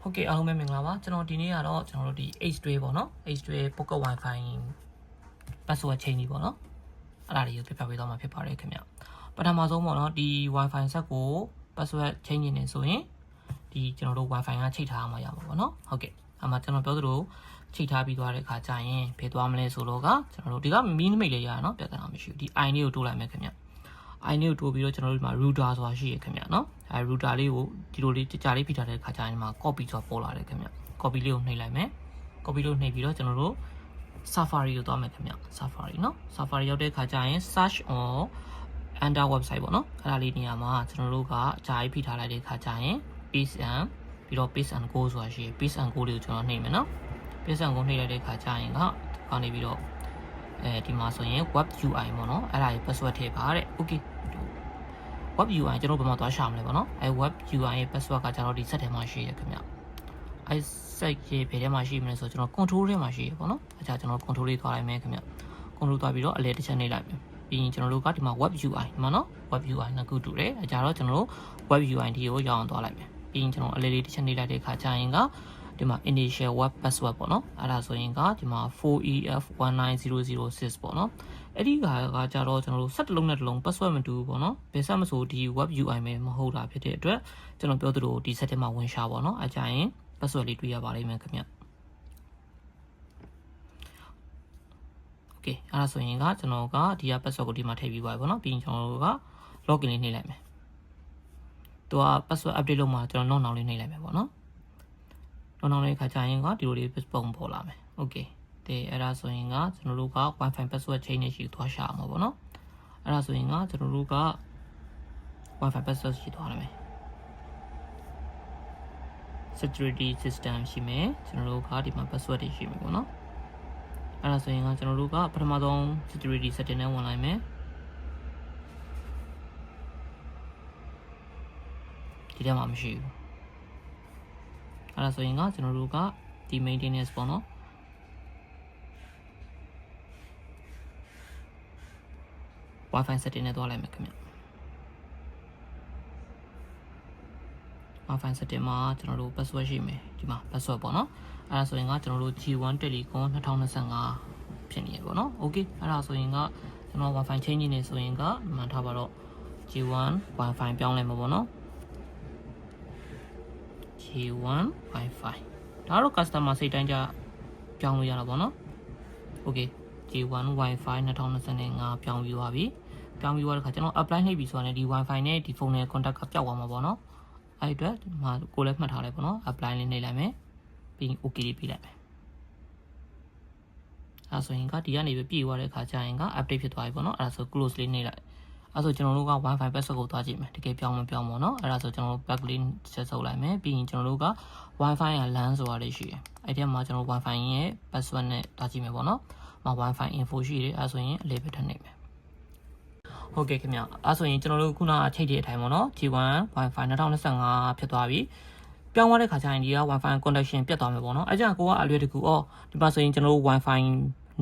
ဟုတ်ကဲ့အားလုံးပဲမင်္ဂလာပါကျွန်တော်ဒီနေ့ကတော့ကျွန်တော်တို့ဒီ H2 ပေါ့နော် H2 Pocket Wi-Fi password change ပေါ့နော်အဲ့ဒါတွေကိုပြပြပေးသွားမှာဖြစ်ပါတယ်ခင်ဗျပထမဆုံးပေါ့နော်ဒီ Wi-Fi ဆက်ကို password change နေဆိုရင်ဒီကျွန်တော်တို့ Wi-Fi ကချိန်ထားမှာရမှာပေါ့နော်ဟုတ်ကဲ့အဲ့မှာကျွန်တော်ပြောသလိုချိန်ထားပြီးသွားတဲ့အခါကျရင်ဖေးသွားမလဲဆိုတော့ကကျွန်တော်တို့ဒီကမီးနမိတ်လေးရတာနော်ပြဿနာမရှိဘူးဒီ I လေးကိုတိုးလိုက်မယ်ခင်ဗျI လေးကိုတိုးပြီးတော့ကျွန်တော်တို့ဒီမှာ router ဆိုတာရှိရခင်ဗျနော်အဲ router လေးကိုဒီလိုလေးကြာလေးဖိထားတဲ့ခါကျရင်ဒီမှာ copy ဆိုတာပေါ်လာတယ်ခင်ဗျ copy လေးကိုနှိပ်လိုက်မယ် copy လို့နှိပ်ပြီးတော့ကျွန်တော်တို့ Safari ကိုသွားမယ်ခင်ဗျ Safari နော် Safari ရောက်တဲ့ခါကျရင် search or enter website ပေါ့နော်အဲ့ဒါလေးနေရာမှာကျွန်တော်တို့ကကြာလေးဖိထားလိုက်တဲ့ခါကျရင် paste and ပြီးတော့ paste and go ဆိုတာရှိရ paste and go လေးကိုကျွန်တော်နှိပ်မယ်နော် paste and go နှိပ်လိုက်တဲ့ခါကျရင်ကနေပြီးတော့ဒီမှာဆိုရင် web UI ပေါ့နော်အဲ့ဒါကြီး password ထည့်ပါတဲ့ okay web UI ကျွန်တော်ဘယ်မှာသွားရှာမလဲပေါ့နော်အဲ web UI ရဲ့ password ကကျွန်တော်ဒီ set ထဲမှာရှိရခင်ဗျအဲ set ရဲ့ဘယ်ထဲမှာရှိမလဲဆိုတော့ကျွန်တော် control ထဲမှာရှိရပေါ့နော်အဲဒါကျွန်တော် control လေးသွားလိုက်မယ်ခင်ဗျ control သွားပြီးတော့အလဲတစ်ချက်နှိပ်လိုက်မယ်ပြီးရင်ကျွန်တော်တို့ကဒီမှာ web UI ဒီမှာနော် web UI နှစ်ခုတူတယ်အဲဒါတော့ကျွန်တော်တို့ web UI ဒီကိုရောက်အောင်သွားလိုက်မယ်ပြီးရင်ကျွန်တော်အလဲလေးတစ်ချက်နှိပ်လိုက်တဲ့အခါကျရင်ကဒီမှာ initial web password ပေါ့နော်အဲ့ဒါဆိုရင်ကဒီမှာ 4EF19006 ပေါ့နော်အဲ့ဒီကကြတော့ကျွန်တော်တို့7လုံးနဲ့တစ်လုံး password မတူဘူးပေါ့နော်ဘယ်ဆက်မဆိုဒီ web UI ပဲမဟုတ်တာဖြစ်တဲ့အတွက်ကျွန်တော်ပြောသလိုဒီ set ထဲမှာဝင်ရှာပေါ့နော်အကြရင် password လေးတွေ့ရပါလိမ့်မယ်ခင်ဗျ okay အဲ့ဒါဆိုရင်ကကျွန်တော်ကဒီက password ကိုဒီမှာထည့်ပြီးပါပြီပေါ့နော်ပြီးရင်ကျွန်တော်တို့က login လေးနှိပ်လိုက်မယ်သူက password update လုပ်မှာကျွန်တော်နောက်လေးနှိပ်လိုက်မယ်ပေါ့နော်နောက်လေးခါကျရင်ကဒီလိုလေးပုံပေါ်လာမယ် okay တဲ့အဲ့ဒါဆိုရင်ကကျွန်တော်တို့က Wi-Fi password change နဲ့ရှိသွားရှာမှာပေါ့နော်အဲ့ဒါဆိုရင်ကကျွန်တော်တို့က Wi-Fi password ရှိသွားတယ်မယ် security system ရှိမယ်ကျွန်တော်တို့ကဒီမှာ password တွေရှိမယ်ပေါ့နော်အဲ့ဒါဆိုရင်ကကျွန်တော်တို့ကပထမဆုံး security setting နဲ့ဝင်လိုက်မယ်ဒီထဲမှာမရှိဘူးအဲ့ဒါဆိုရင်ကကျွန်တော်တို့ကဒီ maintenance ပေါ့နော် Wi-Fi setting နဲ့သွားလိုက်မယ်ခင်ဗျ Wi-Fi setting မှာကျွန်တော်တို့ password ရှိမယ်ဒီမှာ password ပေါ့နော်အဲ့ဒါဆိုရင်ကကျွန်တော်တို့ G1 Telecom 2025ဖြစ်နေရပေါ့နော် okay အဲ့ဒါဆိုရင်ကကျွန်တော် Wi-Fi change နေဆိုရင်ကမှန်ထားပါတော့ G1 Wi-Fi ပြောင်းလိုက်မှာပေါ့နော် G1 Wi-Fi ဒါတော့ customer စိတ်တိုင်းကြပြောင်းလို့ရတာပေါ့နော် okay G1 Wi-Fi 2025ပြောင်းပြီးသွားပြီပြောင်းပြီးသွားတဲ့ခါကျွန်တော် apply နှိပ်ပြီးဆိုတော့ဒီ Wi-Fi နဲ့ဒီဖုန်းနဲ့ contact ကပြောက်သွားမှာပေါ့နော်အဲ့အတွက်ဒီမှာကိုလည်းမှတ်ထားလိုက်ပေါ့နော် apply လေးနှိပ်လိုက်မယ်ပြီးရင် okay လေးပေးလိုက်မယ်အဲ့ဆိုရင်ကဒီကနေပြီးပြေးသွားတဲ့ခါကျရင်က update ဖြစ်သွားပြီပေါ့နော်အဲ့ဒါဆို close လေးနှိပ်လိုက်အဲ့ဆိုကျွန်တော်တို့က Wi-Fi password ကိုသွားကြည့်မယ်တကယ်ပြောင်းမပြောင်းပေါ့နော်အဲ့ဒါဆိုကျွန်တော်တို့ back လေးဆက်ဆုပ်လိုက်မယ်ပြီးရင်ကျွန်တော်တို့က Wi-Fi က LAN ဆိုတာလေးရှိတယ်အဲ့ဒီမှာကျွန်တော် Wi-Fi ရဲ့ password နဲ့သွားကြည့်မယ်ပေါ့နော်Wi-Fi info ရှိတယ်အဲ့ဆိုရင်အလေးပဲထပ်နေမယ်ဟုတ်ကဲ့ခင်ဗျအဲ့ဆိုရင်ကျွန်တော်တို့ခုနအချိန်တဲ့အတိုင်းပေါ့နော် G1 Wi-Fi 2025ဖြစ်သွားပြီပြောင်းသွားတဲ့ခါကျရင်ဒီက Wi-Fi connection ပြတ်သွားမယ်ပေါ့နော်အဲ့ကြောင့်ကိုကအလွယ်တကူဒီမှာဆိုရင်ကျွန်တော်တို့ Wi-Fi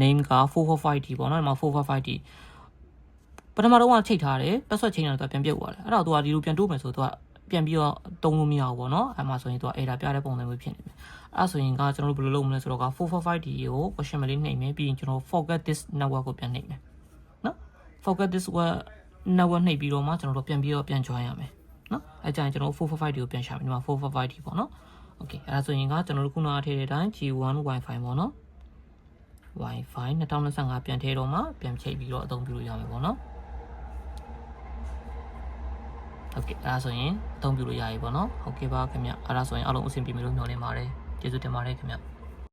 name က 445D ပေါ့နော်ဒီမှာ 445D ပထမတော့ချိန်ထားတယ် password ချိန်ထားတော့ပြန်ပြုတ်သွားတယ်အဲ့တော့သူကဒီလိုပြန်တိုးမယ်ဆိုတော့ပြန်ပြီးတော့တုံးလို့မရဘူးပေါ့နော်အဲ့မှာဆိုရင်သူက error ပြတဲ့ပုံစံမျိုးဖြစ်နေတယ်အဲ့ဆိုရင်ကကျွန်တော်တို့ဘယ်လိုလုပ်မလဲဆိုတော့က 445D ကို question လေးနှိပ်မယ်ပြီးရင်ကျွန်တော် forget this network ကိုပြန်နှိပ်မယ်နော် forget this network နှိပ်ပြီးတော့မှကျွန်တော်တို့ပြန်ပြီးတော့ပြန် join ရမယ်နော်အဲ့ကြရင်ကျွန်တော် 445D ကိုပြန်ရှာမယ်ဒီမှာ 445D ပေါ့နော် okay အဲ့ဒါဆိုရင်ကကျွန်တော်တို့ခုနအထည့်တဲ့အတိုင်း G1 Wi-Fi ပေါ့နော် Wi-Fi 2025ပြန်ထည့်တော့မှပြန်ချိန်ပြီးတော့အသုံးပြုလို့ရမယ်ပေါ့နော်ဟုတ်ကဲ့အဲ့ဒါဆိုရင်အသုံးပြုလို့ရပြီပေါ့နော်ဟုတ်ကဲ့ပါခင်ဗျအဲ့ဒါဆိုရင်အားလုံးအဆင်ပြေမယ်လို့မျှော်လင့်ပါတယ်ကျေးဇူးတင်ပါတယ်ခင်ဗျ